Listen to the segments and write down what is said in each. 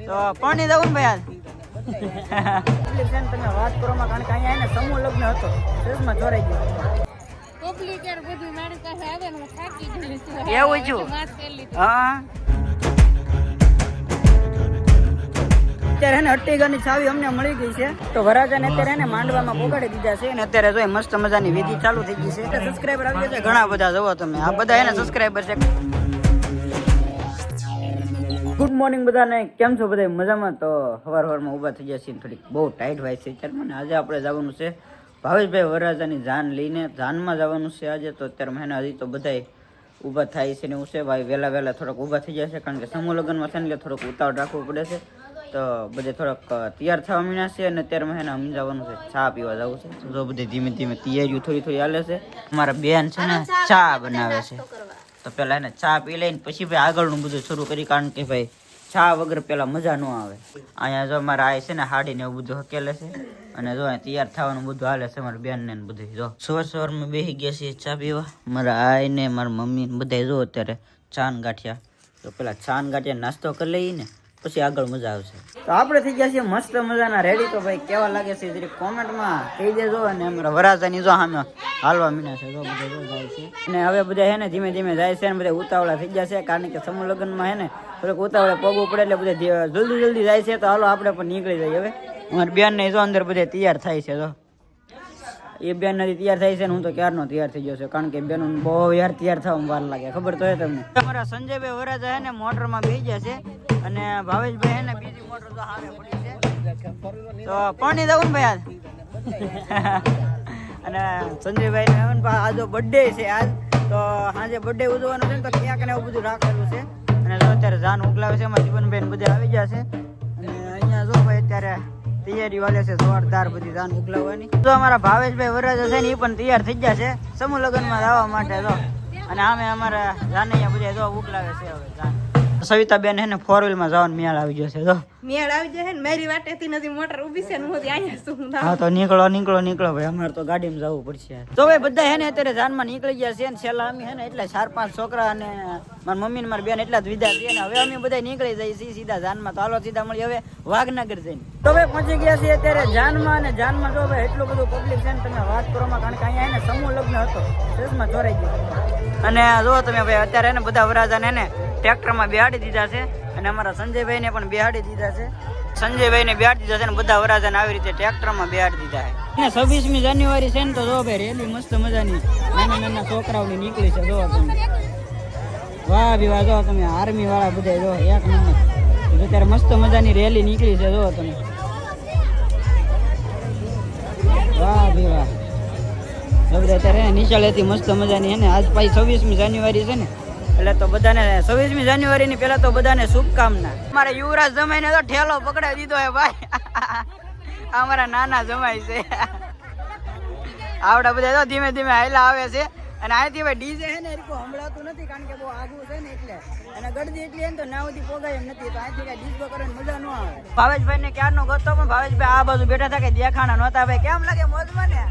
તો પાણી દઉં ને ભાઈ આજ તમે વાત કરો માં, કારણ કે અહીંયા એને સમૂહ લગ્ન હતો, ચશ્મા ચોરાઈ ગયો. એવું છું. હા અત્યારે એને અટ્ટીગાની ચાવી અમને મળી ગઈ છે, તો વરાજાને અત્યારે એને માંડવામાં પોગાડી દીધા છે. અને અત્યારે જો મસ્ત મજાની વિધિ ચાલુ થઈ ગઈ છે. એટલે સબસ્ક્રાઇબર આવી ગયા છે ઘણા બધા, જોવો તમે આ બધા એને સબસ્ક્રાઇબર છે. ગુડ મોર્નિંગ બધાને, કેમ છો બધા મજામાં? તો સવારમાં ઊભા થઈ ગયા છીએ, થોડીક બહુ ટાઈટ હોય છે અત્યારે મને. આજે આપણે જવાનું છે ભાવેશભાઈ વરરાજાની જાન લઈને, જાનમાં જવાનું છે આજે. તો અત્યારે મને હજી તો બધા ઊભા થાય છે ને એવું છે ભાઈ, વહેલા થોડાક ઊભા થઈ જાય છે, કારણ કે સમૂહ લગ્નમાં છે ને એટલે થોડુંક ઉતાવળ રાખવું પડે છે. તો બધે થોડાક તૈયાર થવા મીના છે, અને અત્યારે મને અમી જવાનું છે, ચા પીવા જવું છે. જો બધે ધીમે ધીમે તૈયારીઓ થોડી હાલે છે. અમારા બેન છે ને ચા બનાવે છે, તો પેલા એને ચા પી લઈને પછી ભાઈ આગળનું બધું શરૂ કરી, કારણ કે ભાઈ ચા વગર પેલા મજા ન આવે. અહીંયા જો અમારા આ છે ને હાડી ને એવું બધું હકેલે છે, અને જો તૈયાર થવાનું બધું હાલે છે મારા બેન ને બધું. જો સવારમાં બેસી ગયા છીએ ચા પીવા, મારા આઈ ને મારા મમ્મી ને બધા. જો અત્યારે ચાન ગાંઠિયા, તો પેલા ચાન ગાંઠિયા નાસ્તો કરી લઈએ ને પછી આગળ મજા આવશે. તો આપણે થઈ ગયા છીએ મસ્ત મજાના રેડી. તો ભાઈ કેવા લાગે છે જરી કોમેન્ટમાં કહી દેજો. અને અમારા વરાજાની જો સામે હાલવા મીના છે, જો બધા જો જાય છે. અને હવે બધા હે ને ધીમે ધીમે જાય છે, અને બધા ઉતાવળા થઈ ગયા છે, કારણ કે સમૂહ લગ્નમાં હે ને થોડુંક ઉતાવળે પગવું પડે, એટલે બધા જલ્દી જાય છે. તો હાલો આપણે પણ નીકળી જઈએ. હવે અમારી બેન ને જો અંદર બધે તૈયાર થાય છે, જો એ બેન નથી તૈયાર થાય છે ને હું તો ક્યારનો તૈયાર થઈ ગયો છે, કારણ કે બેન બહુ યાર તૈયાર થવામાં વાર લાગે, ખબર તો હે તમને. અમારા સંજયભાઈ વરાજા હે ને મોટરમાં બેસી ગયા છે, અને ભાવેશભાઈ હે ને બીજી મોટર તો હારે પડી છે. તો પાણી દઉં ને ભાઈ આજ અને સંજયભાઈ ને આજો બર્થડે છે આજ, તો સાંજે બર્થડે ઉજવવાનો છે ને, તો ક્યાંક ને એવું બધું રાખેલું છે. અને જો અત્યારે જાન ઉગલાવે છે, એમાં જીવનભાઈ બધા આવી ગયા છે. અને અહીંયા જો ભાઈ અત્યારે તૈયારી વાલે છે જોરદાર બધી જાન ઉગલાવવાની. તો અમારા ભાવેશભાઈ વરાજા છે ને એ પણ તૈયાર થઈ ગયા છે સમૂહ લગ્નમાં જવા માટે. જો અને આમે અમારા જાનૈયા બધા જો ઉગલાવે છે. હવે જાન સવિતાબેન હે ને 4 વ્હીલમાં જવાનું મેળ આવી ગયો છે. જો મેળ આવી જશે ને, મારી વાટેથી નથી મોટર ઊભી છે ને, હું અહીંયા શું. હા તો નીકળો ભાઈ, અમારે તો ગાડીમાં જવું પડશે. તો ભાઈ બધા હે ને અત્યારે જાનમાં નીકળી ગયા છે, ને છેલ્લા અમે હે ને એટલે 4-5 છોકરા અને મારી મમ્મી ને મારી બેન એટલા જ વિદા છે, ને હવે અમે બધા નીકળી જઈએ છીએ સીધા જાનમાં. તો હાલો સીધા મળી હવે વાઘનગર જઈને. તો ભાઈ પહોંચી ગયા છીએ અત્યારે જાનમાં, અને જાનમાં જો ભાઈ એટલું બધું પબ્લિક છે ને તમે વાત કરો માં, કારણ કે અહીંયા હે ને સમૂહ લગ્ન હતો, ચશ્મા ચોરાઈ ગયો. અને જો તમે ભાઈ અત્યારે હે ને બધા વરાજાને હે ને ટ્રેક્ટરમાં બેહાડી દીધા છે, અને અમારા સંજયભાઈ ને પણ બેહાડી દીધા છે. સંજયભાઈ ને બેહાડી દીધા છે, ને બધા વરાજાને આવી રીતે ટ્રેક્ટરમાં બેહાડી દીધા છે. 26મી જાન્યુઆરી છે ને, તો જો ભાઈ રેલી મસ્ત મજાની નાના છોકરાઓની નીકળી છે. જો તમે વાહ વિવાહ, જો તમે આર્મી વાળા બધા જો એક નંબર. અત્યારે મસ્ત મજાની રેલી નીકળી છે, જો તમે વાહ વિવાહ. બધા અત્યારે નિશાળેથી મસ્ત મજાની હે ને આજ પાછી 26મી જાન્યુઆરી છે ને, એટલે તો બધાને 26મી જાન્યુઆરી ની પેલા તો બધાને શુભકામના. અમારે યુવરાજ જમાઈ ને તો ઠેલો પકડાવી દીધો હે ભાઈ. અમારા નાના જમાઈ છે, આવડા બધા તો ધીમે ધીમે હાઈલા આવે છે. અને અહીંથી ભાઈ ડીજે છે ને સંભળાતું નથી, કારણ કે બહુ આગું છે ને, એટલે અને ગળદી એટલી ને તો નાવથી પોગાય એમ નથી. તો અહીંથી કઈ ડીજો કરવાની મજા ન આવે. ભાવેશભાઈ ને ક્યારનો ગતો, પણ ભાવેશભાઈ આ બાજુ બેઠા હતા કે દેખાણા નહોતા. ભાઈ કેમ લાગે મોજમાં ને?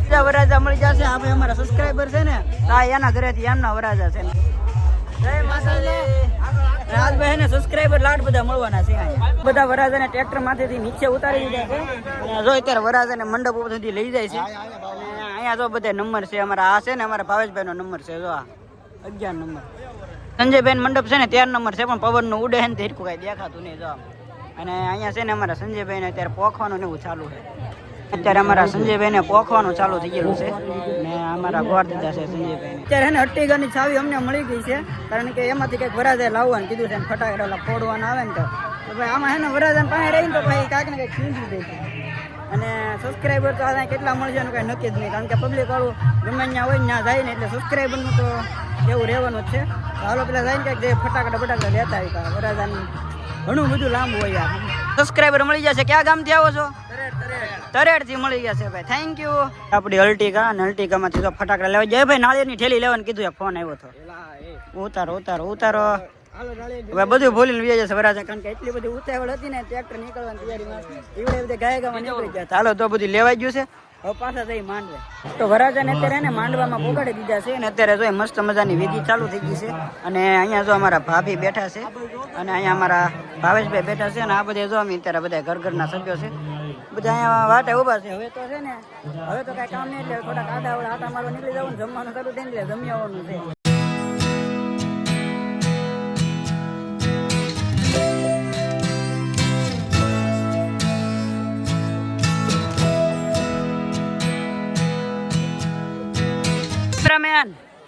બધા વરાજા મળી જશે. આપણે અમારા સબસ્ક્રાઈબર છે ને, એના ઘરેથી એમના વરાજા છે. જય માતાજી. રાજભાઈ ને સબસ્ક્રાઈબર લાડ બધા મળવાના છે. બધા વરાજાને ટ્રેક્ટર માંથેથી નીચે ઉતારી દીધા છે. જો અત્યારે વરાજાને મંડપ સુધી લઈ જાય છે. અને અહીંયા જો બધા નંબર છે અમારા. આ છે ને અમારા ભાવેશભાઈ નો નંબર છે, જો આ 11 નંબર. સંજયભાઈ મંડપ છે ને 13 નંબર છે, પણ પવન નું ઉડે ને તેરકું કઈ દેખાતું નહીં. જો અને અહીંયા છે ને અમારા સંજયભાઈ ને અત્યારે પોખવાનું ને એવું ચાલુ છે. અત્યારે અમારા સંજયભાઈ ને પોખવાનું ચાલુ થઈ ગયેલું છે, ને અમારા ગોળ દીધા છે સંજયભાઈ. અત્યારે એને અટ્ટીગાની ચાવી અમને મળી ગઈ છે, કારણ કે એમાંથી કંઈક વરાજાએ લાવવાનું કીધું છે, ફટાકડા ફોડવાના આવે ને તો ભાઈ આમાં હે ને વરાજાને પાસે રહીને તો ભાઈ કાંઈક ને કંઈક ખીંચી દે છે. અને સબસ્ક્રાઈબર તો આ કેટલા મળશે એનું કાંઈ નક્કી જ નહીં, કારણ કે પબ્લિક વાળું ગમે ત્યાં હોય ને ત્યાં જાય ને, એટલે સબસ્ક્રાઈબરનું તો એવું રહેવાનું જ છે. હાલો પેલા જાય ને કંઈક જે ફટાકડા લેતા હોય વરાજાની ઘણું બધું લાંબુ હોય. યાર સબસ્ક્રાઈબર મળી જશે. ક્યાં ગામથી આવો છો? તરેડ થી મળી ગયા છે ભાઈ, થેન્ક યુ. આપડી અલ્ટિકા અને અલ્ટિકામાંથી તો ફટાકડા લેવા જાય ભાઈ. નાળિયેરની થેલી લેવાનું કીધું, ફોન આવ્યો હતો. ઉતારો હવે બધું ભૂલીને વી જશે વરાજા, કારણ કે એટલી બધી ઉતાવળ હતી ને ટ્રેક્ટર નીકળવાની તૈયારીમાં. એવડે બધા ગાયગામાં નીકળી ગયા. હાલો તો બધું લેવાઈ ગયું છે. હવે પાછા જઈ માંડવે. તો વરરાજાને અત્યારે એને માંડવામાં પોગાડી દીધા છે અને અત્યારે જો મસ્ત મજાની વિધિ ચાલુ થઈ ગઈ છે. અને અહીંયા જો અમારા ભાભી બેઠા છે અને અહીંયા અમારા ભાવેશભાઈ બેઠા છે અને આ બધે જો અમે અત્યારે બધા ઘરના સભ્યો છે બધા અહીંયા વાટે ઊભા છે. હવે તો છે ને હવે તો કાંઈ કામ નહીં એટલે થોડા આડા આટા મારવા નીકળી જવાનું, જમવાનું ચાલુ થઈને એટલે જમી આવવાનું છે.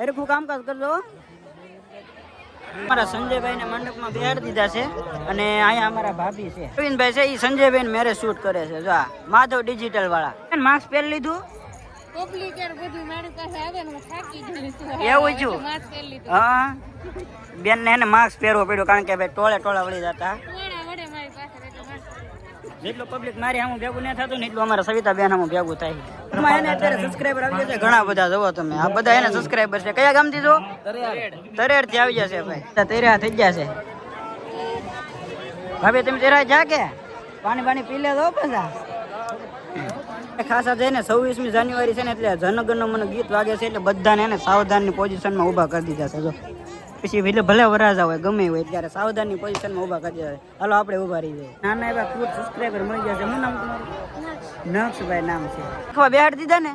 હરખું કામકાજ કરજો. અમારા સંજયભાઈ ને મંડપમાં બેહાડી દીધા છે અને અહીંયા અમારા ભાભી છે અરવિંદભાઈ છે, એ સંજયભાઈ મેરેજ શૂટ કરે છે. જો આ માધવ ડિજિટલ વાળા માસ્ક પહેરી લીધું એવું છું. હા બેન ને એને માસ્ક પહેરવો પડ્યું કારણ કે ભાઈ ટોળે વળી જતા. જેટલું પબ્લિક મારી સામે ભેગું નહીં થતું ને એટલું અમારા સવિતા બેન સામે ભેગું થાય. એમાં એને અત્યારે સબસ્ક્રાઈબર આવી જશે ઘણા બધા. જોવો તમે આ બધા એને સબસ્ક્રાઈબર છે. કયા ગામથી જો? તરેડ થી આવી જશે ભાઈ. તેરા થઈ જશે ભાભી. તમે તેરા જા કે પાણી પી લે દો પાછા. ખાસા છે ને 26મી જાન્યુઆરી છે ને એટલે જનગણનો મને ગીત વાગે છે એટલે બધાને એને સાવધાનની પોઝિશનમાં ઊભા કરી દીધા છે. જો પછી ભલે વરાજા હોય ગમે હોય ત્યારે સાવધાનની પોઝિશનમાં ઊભા કરી દીધા. હાલો આપણે ઊભા રહી જાય. નાના એવા ક્રૂટ સબસ્ક્રાઈબર મળી જશે. શું નામ તમારું? નક્ષભાઈ નામ છે. લખવા બેહાડી દીધા ને?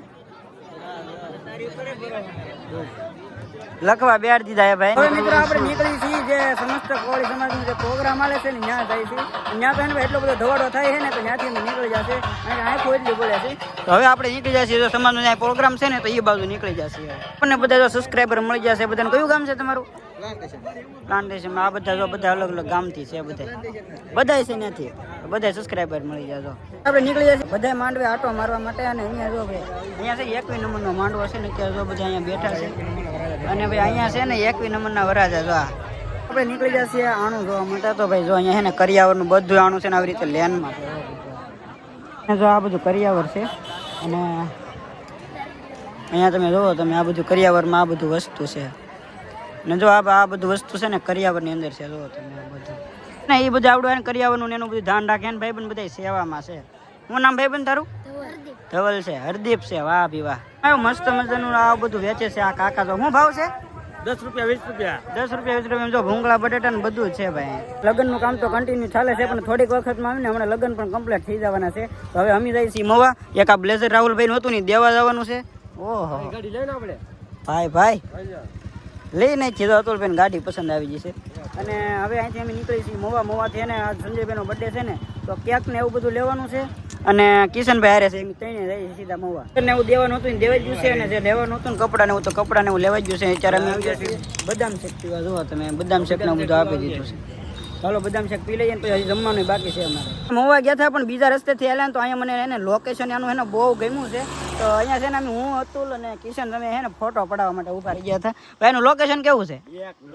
લખવા બેહાડી દીધા ભાઈ. હવે મિત્રો આપણે નીકળી છીએ જે સમસ્ત કોળી સમાજનો જે પ્રોગ્રામ આલે છે ને ત્યાં જાય છે. ત્યાં તો એને એટલો બધો ધવાડો થાય છે ને તો ત્યાંથી અમે નીકળી જશે અને આંખો એટલી બોલે છે. તો હવે આપણે નીકળી જશે. જો સમાજનો ત્યાં પ્રોગ્રામ છે ને તો એ બાજુ નીકળી જશે. આપણને બધા જો સબસ્ક્રાઈબર મળી જશે. બધાને કયું ગામ છે તમારું? પ્લાન્ટેશન. આ બધા જો બધા અલગ અલગ ગામથી છે. બધા છે ત્યાંથી બધા સબસ્ક્રાઈબર મળી જશે. આપણે નીકળી જશે બધા માંડવે આટો મારવા માટે. અને અહીંયા જો ભાઈ અહીંયા છે 21 નંબરનો માંડવો છે ને ત્યાં જો બધા અહીંયા બેઠા છે. અને ભાઈ અહીંયા છે ને 21 નંબરના વરાજા. જો આપણે નીકળી જશે આણું જોવા માટે. તો ભાઈ જો અહીંયા છે ને કરિયાવરનું બધું આણું છે ને આવી રીતે લેનમાં. જો આ બધું કરિયાવર છે અને અહીંયા તમે જોવો તમે આ બધું કરિયાવરમાં આ બધું વસ્તુ છે. ને જો આ બધું વસ્તુ છે ને કરિયાવરની અંદર છે. જો તમે આ બધું ને એ બધું આવડું કરિયાવરનું એનું બધું ધ્યાન રાખે ને ભાઈબંધ બધા સેવામાં છે. શું નામ ભાઈબંધ તારું? ધવલ છે. હરદીપ છે. વાહ ભી વાહ. મસ્ત મજાનું આ બધું વેચે છે આ કાકા. તો શું ભાવ છે? 10 રૂપિયા 20 રૂપિયા. 10 રૂપિયા 20 રૂપિયા. જો ભૂંગળા બટેટા ને બધું છે ભાઈ. લગ્નનું કામ તો કન્ટિન્યુ ચાલે છે પણ થોડીક વખતમાં આવીને હમણાં લગ્ન પણ કમ્પ્લીટ થઈ જવાના છે. તો હવે અમે જઈએ છીએ મવા. એક આ બ્લેઝર રાહુલભાઈ નું હતું ને દેવા જવાનું છે. ઓહો ગાડી લઈને આપણે ભાઈ લઈને જ છે. અતુલભાઈ ગાડી પસંદ આવી જશે. અને હવે અહીંથી અમે નીકળી છીએ મોવાથી. એને આ સંજયભાઈનો બર્થડે છે ને તો કેક ને એવું બધું લેવાનું છે. અને કિશનભાઈ હારે છે એમ ત્રણે જઈએ સીધા મોવા. એને એવું દેવાનું હતું ને દેવાઈ ગયું છે. અને જે લેવાનું હતું ને કપડાને એવું તો કપડાને એવું લેવાઈ ગયું છે. અત્યારે અમે આવી ગયા છીએ બદામ શેક પીવા. જુઓ તમે બદામ શેકને બધું આપી દીધું છે. ચાલો બદામ શેક પી લઈએ ને પછી હજી જમવાનું બાકી છે અમારે. મોવા ગયા હતા પણ બીજા રસ્તેથી આવેલા ને તો અહીંયા મને એને લોકેશન એનું એને બહુ ગમ્યું છે. તો અહીંયા છે ને અમે હું અતુલ અને કિશન તમે હે ને ફોટો પડાવવા માટે ઉભા રહી ગયા હતા. ભાઈ એનું લોકેશન કેવું છે?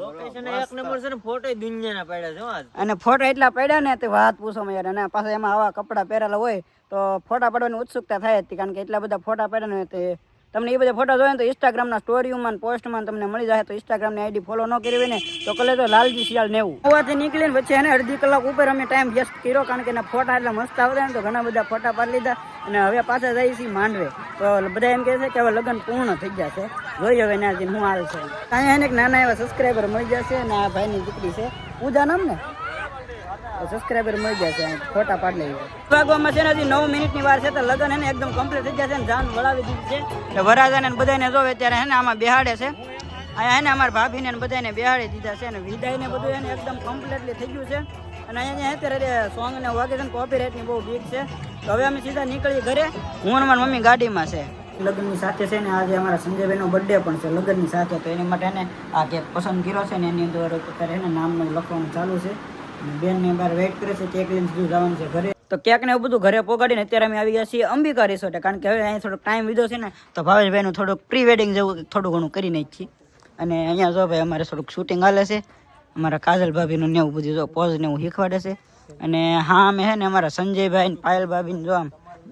લોકેશન એક નંબર છે ને. ફોટો દુનિયાના પડ્યા છે અને ફોટો એટલા પડ્યા ને તે વાત પૂછો યાર. અને પાછા એમાં આવા કપડા પહેરેલા હોય તો ફોટા પાડવાની ઉત્સુકતા થાય હતી કારણ કે એટલા બધા ફોટા પડ્યા ને તે તમને એ બધા ફોટા જોઈએ તો ઇન્સ્ટાગ્રામના સ્ટોરીમાં પોસ્ટમાં તમને મળી જાય. તો ઇન્સ્ટાગ્રામની આઈડી ફોલો ન કરી હોય ને તો કલે તો લાલજી શિયાળ 90 હોવાથી નીકળીને વચ્ચે એને અડધી કલાક ઉપર અમે ટાઈમ વેસ્ટ કર્યો કારણ કે એના ફોટા એટલા મસ્ત આવતા ને તો ઘણા બધા ફોટા પાડી લીધા. અને હવે પાછા જઈએ છીએ માંડવે. તો બધા એમ કહે છે કે હવે લગ્ન પૂર્ણ થઈ જશે. જોઈએ હવે ના હું હાલ છે. અહીંયા એને એક નાના એવા સબસ્ક્રાઈબર મળી જશે. અને આ ભાઈની દીકરી છે પૂજા નામ ને સબસ્ક્રાઈબર મળી જશે. ફોટા પાડી લઈએ. વાગવામાં છે ને હજી 9 મિનિટની વાર છે તો લગ્ન એને એકદમ કમ્પ્લીટ થઈ જશે. ને જાન વળાવી દીધી છે. વરાજાને બધાને જોવે ત્યારે હે ને આમાં બેહાડે છે. અહીંયા એને અમારા ભાભીને બધાને બેહાડી દીધા છે. અને વિદાયને બધું એને એકદમ કમ્પ્લીટલી થઈ ગયું છે. અને અહીંયા અત્યારે સોંગ ને વાગે છે ને કોપીરાઇટની બહુ બીક છે. તો હવે અમે સીધા નીકળી ઘરે. હું અને મારી મમ્મી ગાડીમાં છે. લગ્નની સાથે છે ને આજે અમારા સંજયભાઈનો બર્થડે પણ છે લગ્નની સાથે. તો એની માટે એને આ કેક પસંદ કર્યો છે ને એની અંદર અત્યારે એને નામનું લખવાનું ચાલુ છે. બેન ને બહાર વેઇટ કરે છે. કેક લઈને સીધું જવાનું છે ઘરે. તો કેક ને એવું બધું ઘરે પોગાડીને અત્યારે અમે આવી ગયા છીએ અંબિકા રિસોર્ટ. કારણ કે હવે અહીંયા થોડોક ટાઈમ લીધો છે ને તો ભાવેશભાઈનું થોડુંક પ્રી વેડિંગ જેવું થોડું ઘણું કરી નાખીએ. અને અહીંયા જો ભાઈ અમારે થોડુંક શૂટિંગ હાલે છે. અમારા કાજલ ભાભીનું ને એવું બધું જો પોઝ ને એવું શીખવાડે છે. અને હા અમે છે ને અમારા સંજયભાઈ ને પાયલ ભાભીને જો આમ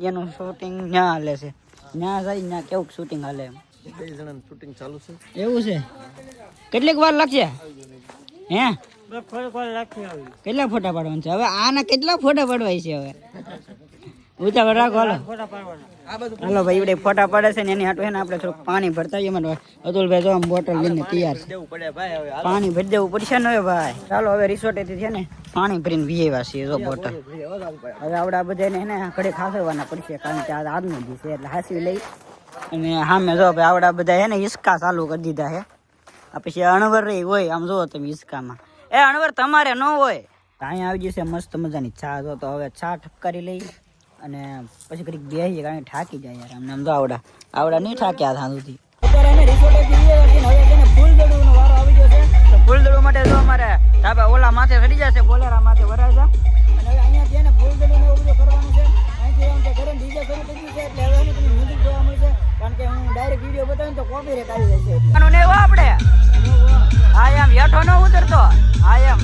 એનું શૂટિંગ ત્યાં હાલે છે. ત્યાં જાય ત્યાં કેવું શૂટિંગ હાલે એમ 2 જણાનું શૂટિંગ ચાલુ છે. એવું છે. કેટલીક વાર લાગશે હે? કેટલા ફોટા પાડવાના છે હવે? આના કેટલા ફોટા પાડવાય છે હવે? ઉતાવળ રાખો હાલો. હાલો ભાઈ ഇവിടെ ફોટા પડે છે ને એની હાટું છે ને આપણે થોડુંક પાણી ભરતા આવીએ. મને અતુલભાઈ જો આમ બોટલ લઈને તૈયાર છે. પાણી ભરી દેવું પડશે ને હવે ભાઈ. ચાલો હવે રિસોર્ટેથી છે ને પાણી ભરીને વીએવા છીએ. જો બોટલ હવે આવડા બધાને હે ને ઘડે ખાસવાના પડશે કારણ કે આજનો દિવસ છે એટલે હાસવી લઈ. અને સામે જો ભાઈ આવડા બધા હે ને હિસકા ચાલુ કરી દીધા છે. આ પછી અણવર રહી હોય આમ જુઓ તમે હિસકામાં. એ અણવર તમારે ન હોય. અહીંયા આવી જશે મસ્ત મજાની ચા. જો તો હવે ચા ઠપકારી લઈ અને પછી ઘડીક બેસીએ કારણ કે થાકી જાય યાર. અમને આમ તો આવડા નહીં થાક્યા હતા સુધી. અત્યારે અમે રિસોર્ટેથી હવે છે ને ફૂલદડુનો વારો આવી ગયો છે. તો ફૂલદડુ માટે જો અમારે ધાબા ઓલા માથે ચડી જશે, બોલેરા માથે વરાજા. અને હવે અહીંયાથી એને ફૂલદડુ ને એવું બધું કરવાનું છે. અહીંથી આમ તો ઘરે ડીજે શરૂ થઈ ગયું છે એટલે હવે એને તમે મ્યુઝિક જોવા મળશે કારણ કે હું ડાયરેક્ટ વિડીયો બતાવીને તો કોપીરાઈટ આવી જશે. આનું ને આપણે આમ હેઠો ન ઉતરતો આમ.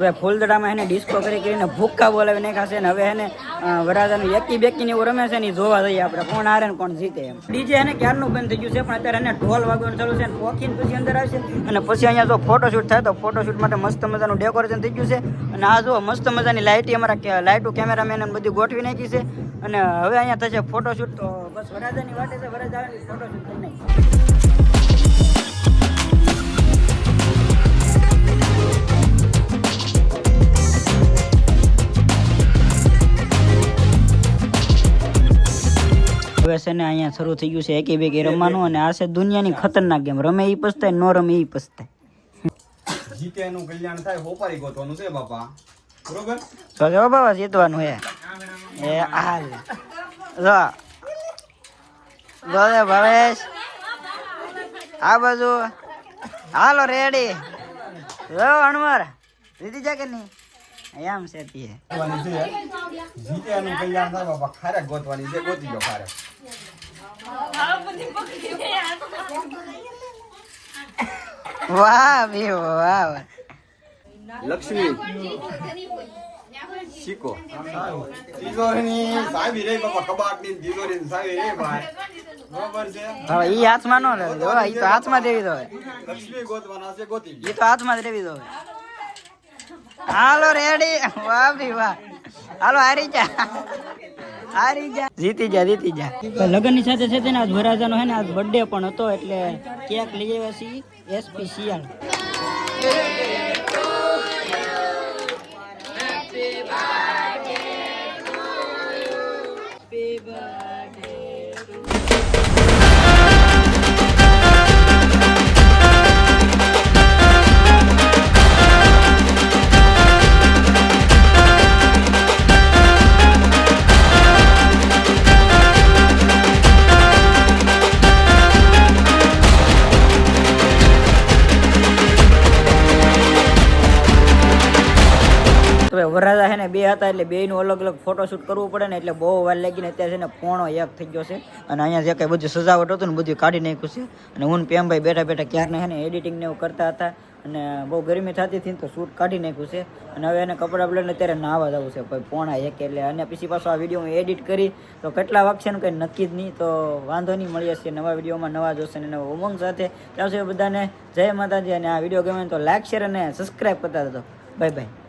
હવે ફૂલદડામાં એને ડિસ્કો કરીને ભૂક્કા બોલાવી નાખ્યા છે ને હવે એને વરાજાનું એકી બેકી ને એવું રમે છે ને જોવા જઈએ આપણે કોણ હારે ને કોણ જીતે એમ. ડીજે એને ક્યારનું બંધ થઈ ગયું છે પણ અત્યારે એને ઢોલ વાગવાનું ચાલુ છે ને પોખીને પછી અંદર આવશે અને પછી અહીંયા જો ફોટોશૂટ થાય તો ફોટોશૂટ માટે મસ્ત મજાનું ડેકોરેશન થઈ ગયું છે. અને આ જો મસ્ત મજાની લાઇટી અમારા લાઇટો કેમેરામેન બધી ગોઠવી નાખી છે અને હવે અહીંયા થશે ફોટોશૂટ. તો બસ વરાજાની વાટે છે, વરાજા ફોટોશૂટ કરી નાખી. હવે છે ને અહીંયા શરૂ થઈ ગયું છે એકી બેકી રમવાનું અને આ છે દુનિયાની ખતરનાક ગેમ. રમે ઈ પસ્તાય, નો રમે ઈ પસ્તાય. જીતેનું કલ્યાણ થાય હોપારી ગોતવાનું છે બાપા, બરોબર? તો જો બાબા જીતવાનું હે. એ હાલ જો બોલે ભાવેશ આ બાજુ હાલો રેડી. જો અણવર જીતી જા કે નહીં એમ છે તે જીતેનું કલ્યાણ થાય બાપા, ખારેક ગોતવાની છે, ગોતી ગયો ખારેક. વાહ બી વાહ. લક્ષ્મી શીખો તિજોરીની સાવી રે બાપા, કબાટની તિજોરીની સાવી રે ભાઈ, બરોબર છે? હવે ઈ હાથમાં નો લે, જો ઈ તો હાથમાં દેવી દો. લક્ષ્મી ગોતવાના છે, ગોતી ઈ તો હાથમાં જ દેવી દો. હાલો રેડી. વાહ ભી વાહ. હાલો હારી જા, હારી જા, જીતી જા, જીતી જા. લગ્ન ની સાથે સાથે આજ વરાજાનો હે ને આજ બર્થડે પણ હતો એટલે કેક લઈ આવ્યા છીએ એસપી શિયાળ. વરાજા છે ને બે હતા એટલે બેયનું અલગ અલગ ફોટોશૂટ કરવું પડે ને એટલે બહુ વાર લાગી ને અત્યારે છે ને 1:30 થઈ ગયો છે. અને અહીંયા જે કંઈ બધું સજાવટ હતું ને બધું કાઢી નાખ્યું છે. અને હું પેમભાઈ બેઠા બેઠા ક્યારના છે ને એડિટિંગ ને એવું કરતા હતા અને બહુ ગરમી થતી હતી તો શૂટ કાઢી નાખ્યું છે. અને હવે એને કપડાં બદલીને અત્યારે નાહવા જવું છે ભાઈ 1:30 એટલે. અને પછી પાછો આ વિડીયો હું એડિટ કરી તો કેટલા વાગશે ને કંઈ નક્કી જ નહીં. તો વાંધો નહીં, મળીએ છીએ નવા વિડીયોમાં નવા જોશે ને નવા ઉમંગ સાથે. ત્યાં સુધી બધાને જય માતાજી. અને આ વિડીયો ગમે તો લાઈક શેર અને સબસ્ક્રાઈબ કરતા હતો. Bye bye.